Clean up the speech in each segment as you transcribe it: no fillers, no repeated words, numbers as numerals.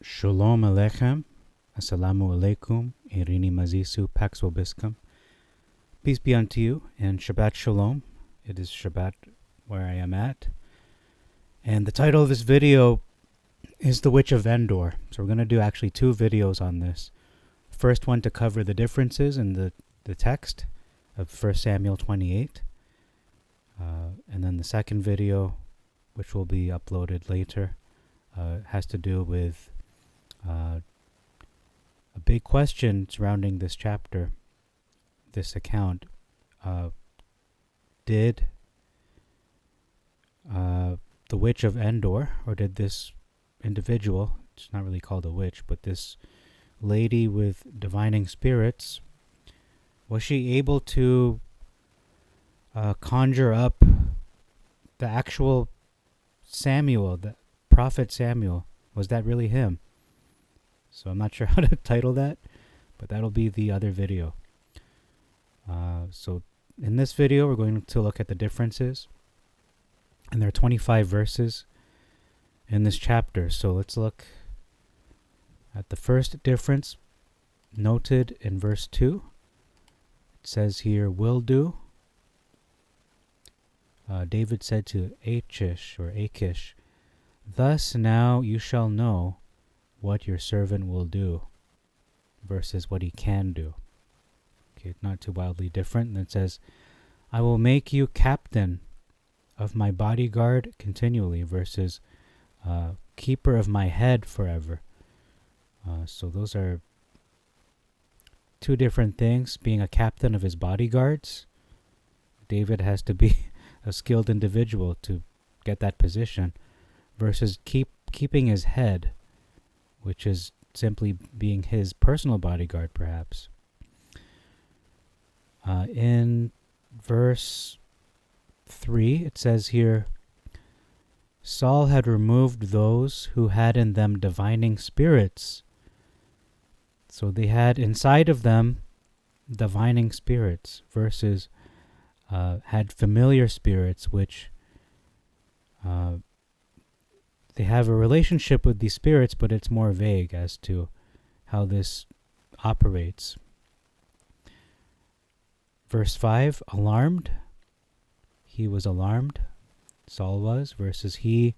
Shalom Aleichem, Assalamu Alaikum, Irini Mazisu, Pax Vobiscum. Peace be unto you, and Shabbat Shalom. It is Shabbat where I am at. And the title of this video is The Witch of Endor. So we're going to do actually two videos on this. First one to cover the differences in the text of 1 Samuel 28. And then the second video, which will be uploaded later, has to do with a big question surrounding this chapter, this account. Did the Witch of Endor, or did this individual, it's not really called a witch, but this lady with divining spirits, was she able to conjure up the actual Samuel, the prophet Samuel? Was that really him? So I'm not sure how to title that, but that'll be the other video. So in this video, we're going to look at the differences. And there are 25 verses in this chapter. So let's look at the first difference noted in verse 2. It says here, will do. David said to Achish, thus now you shall know what your servant will do versus what he can do. Okay, not too wildly different. And it says, I will make you captain of my bodyguard continually versus keeper of my head forever. So those are two different things. Being a captain of his bodyguards, David has to be a skilled individual to get that position, versus keeping his head, which is simply being his personal bodyguard, perhaps. In verse 3, it says here, Saul had removed those who had in them divining spirits. So they had inside of them divining spirits versus had familiar spirits, which they have a relationship with these spirits, but it's more vague as to how this operates. Verse 5, alarmed. He was alarmed. Saul was, versus he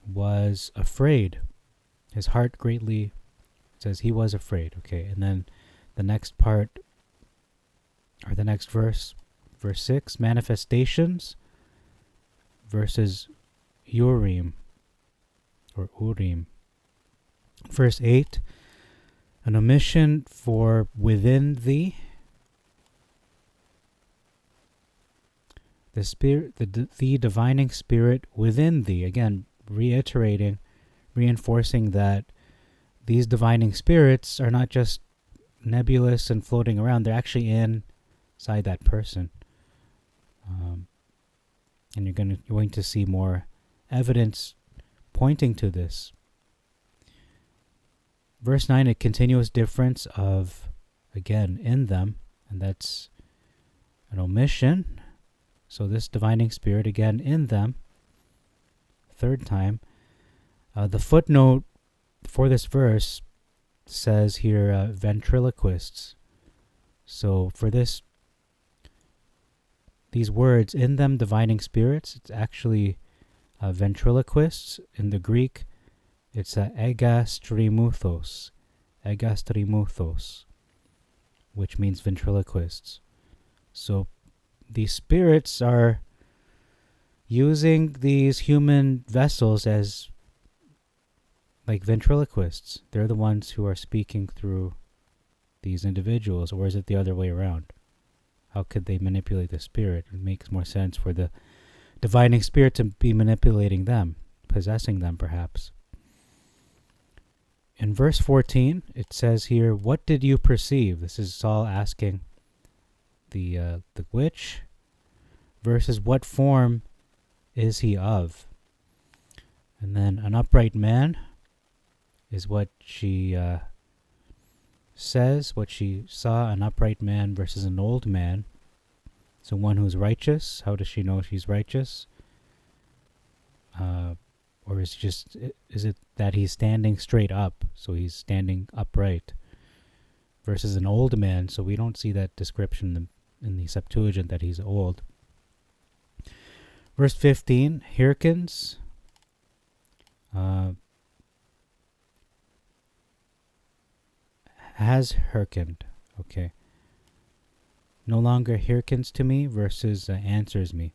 was afraid. His heart greatly, says he was afraid. Okay, and then the next part, or the next verse, verse 6, manifestations versus Urim or Urim. Verse 8, an omission for within thee. The spirit, the divining spirit within thee. Again, reinforcing that these divining spirits are not just nebulous and floating around. They're actually inside that person. And you're going to see more evidence pointing to this. Verse 9, a continuous difference of, again, in them, and that's an omission. So this divining spirit, again, in them, third time. The footnote for this verse says here, ventriloquists. So for these words, in them divining spirits, it's actually ventriloquists. In the Greek, it's egastrimouthos, which means ventriloquists. So these spirits are using these human vessels as like ventriloquists. They're the ones who are speaking through these individuals, or is it the other way around? How could they manipulate the spirit? It makes more sense for the divining spirit to be manipulating them, possessing them perhaps. In verse 14, it says here, what did you perceive? This is Saul asking the witch, versus what form is he of? And then an upright man is what she says, what she saw, an upright man versus an old man. So one who's righteous, how does she know she's righteous? Or is it that he's standing straight up, so he's standing upright, versus an old man, so we don't see that description in the Septuagint that he's old. Verse 15, hearkens. Has hearkened. Okay. No longer hearkens to me versus answers me.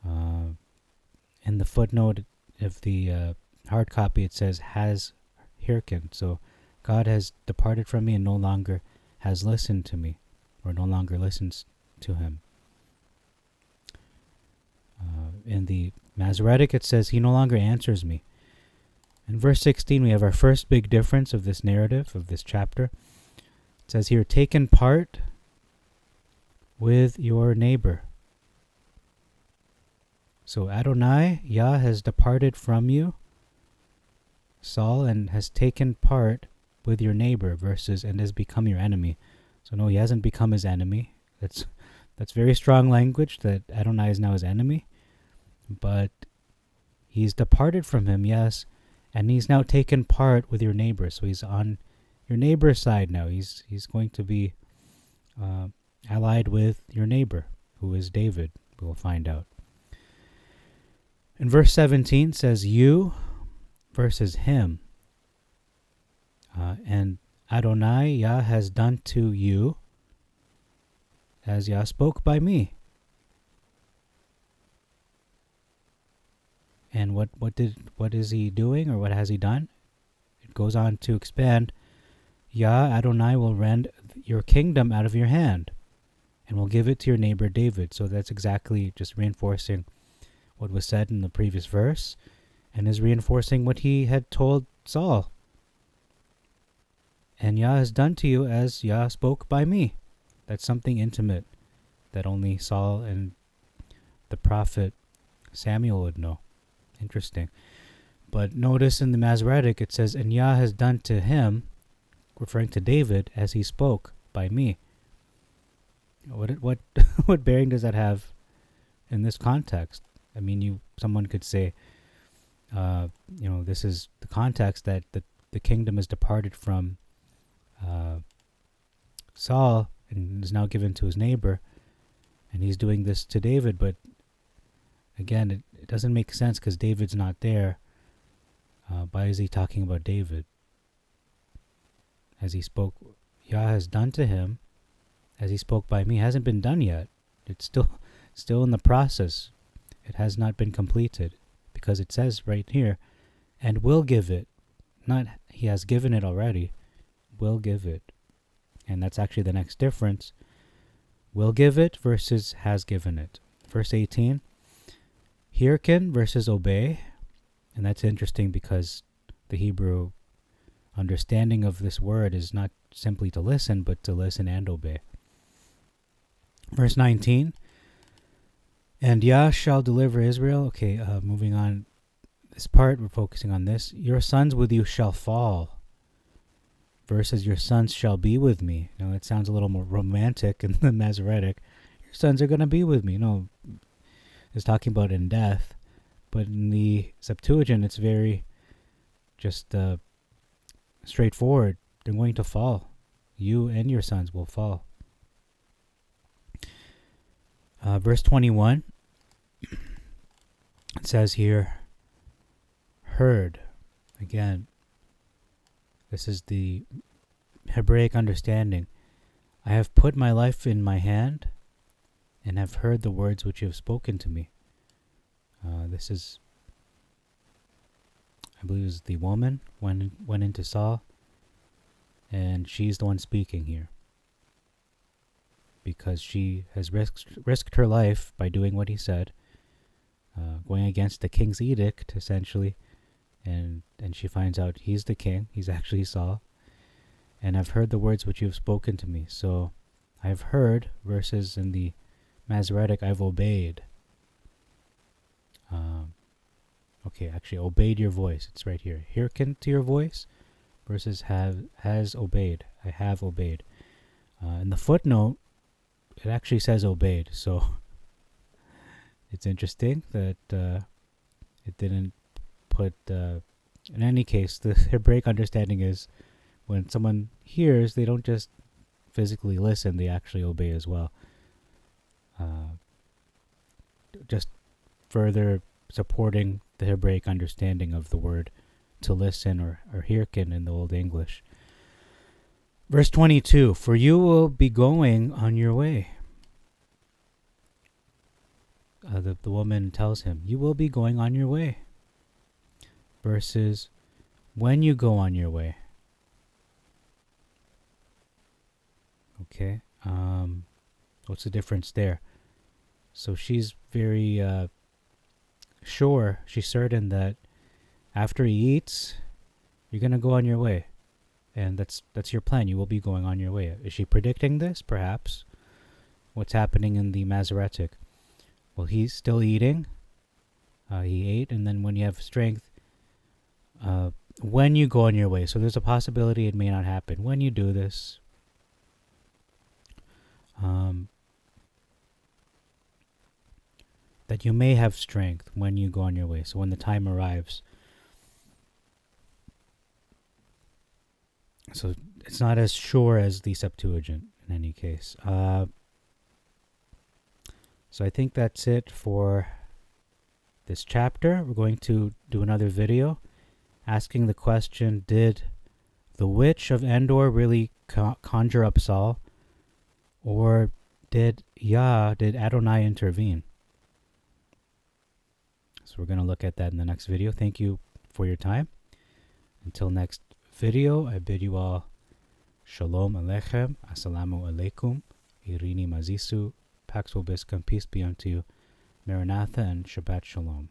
In the footnote of the hard copy, it says has hearkened. So God has departed from me and no longer has listened to me, or no longer listens to him. In the Masoretic, it says he no longer answers me. In verse 16, we have our first big difference of this narrative, of this chapter. It says here, taken part with your neighbor. So Adonai, Yah, has departed from you, Saul, and has taken part with your neighbor, versus, and has become your enemy. So no, he hasn't become his enemy. That's very strong language, that Adonai is now his enemy. But he's departed from him, yes, and he's now taken part with your neighbor. So he's on your neighbor's side now. He's going to be allied with your neighbor, who is David. We'll find out. In verse 17 says you versus him. And Adonai, Yah, has done to you as Yah spoke by me. And what is he doing, or what has he done? It goes on to expand. Yah, Adonai, will rend your kingdom out of your hand, and will give it to your neighbor David. So that's exactly just reinforcing what was said in the previous verse, and is reinforcing what he had told Saul. And Yah has done to you as Yah spoke by me. That's something intimate that only Saul and the prophet Samuel would know. Interesting. But notice in the Masoretic it says, and Yah has done to him, referring to David, as he spoke by me. What what bearing does that have in this context? I mean, someone could say, this is the context that the kingdom is departed from Saul and is now given to his neighbor, and he's doing this to David. But again, it doesn't make sense, because David's not there. Why is he talking about David? As he spoke, Yah has done to him as he spoke by me. It hasn't been done yet. It's still in the process. It has not been completed, because it says right here, and will give it. Not he has given it already, will give it. And that's actually the next difference. Will give it versus has given it. Verse 18, hearken versus obey. And that's interesting, because the Hebrew understanding of this word is not simply to listen, but to listen and obey. Verse 19, and Yah shall deliver Israel. Okay, moving on. This part, we're focusing on this. Your sons with you shall fall, versus your sons shall be with me. Now, it sounds a little more romantic in the Masoretic. Your sons are going to be with me. No, it's talking about in death. But in the Septuagint, it's very just straightforward. They're going to fall. You and your sons will fall. Verse 21, it says here, heard. Again, this is the Hebraic understanding. I have put my life in my hand, and have heard the words which you have spoken to me. This is, I believe, is the woman went into Saul, and she's the one speaking here, because she has risked her life by doing what he said, going against the king's edict, essentially, and she finds out he's the king, he's actually Saul, and I've heard the words which you have spoken to me. So I've heard, versus in the Masoretic, I've obeyed. Okay, actually, obeyed your voice. It's right here. Hearken to your voice versus has obeyed. I have obeyed. In the footnote, it actually says obeyed. So it's interesting that it didn't put, in any case, the Hebraic understanding is when someone hears, they don't just physically listen, they actually obey as well. Just further supporting the Hebraic understanding of the word to listen or hearken in the Old English. Verse 22, for you will be going on your way. The woman tells him, you will be going on your way. Versus, when you go on your way. Okay, what's the difference there? So she's very sure, she's certain that after he eats, you're going to go on your way. And that's your plan. You will be going on your way. Is she predicting this? Perhaps. What's happening in the Masoretic? Well, he's still eating. He ate, and then when you have strength, when you go on your way. So there's a possibility it may not happen. When you do this, that you may have strength when you go on your way. So when the time arrives. So it's not as sure as the Septuagint in any case. So I think that's it for this chapter. We're going to do another video asking the question, did the Witch of Endor really conjure up Saul? Or did Adonai intervene? So we're going to look at that in the next video. Thank you for your time. Until next video, I bid you all Shalom Aleichem, Assalamu Alaikum, Irini Mazisu, Pax Vobiscum, peace be unto you, Maranatha, and Shabbat Shalom.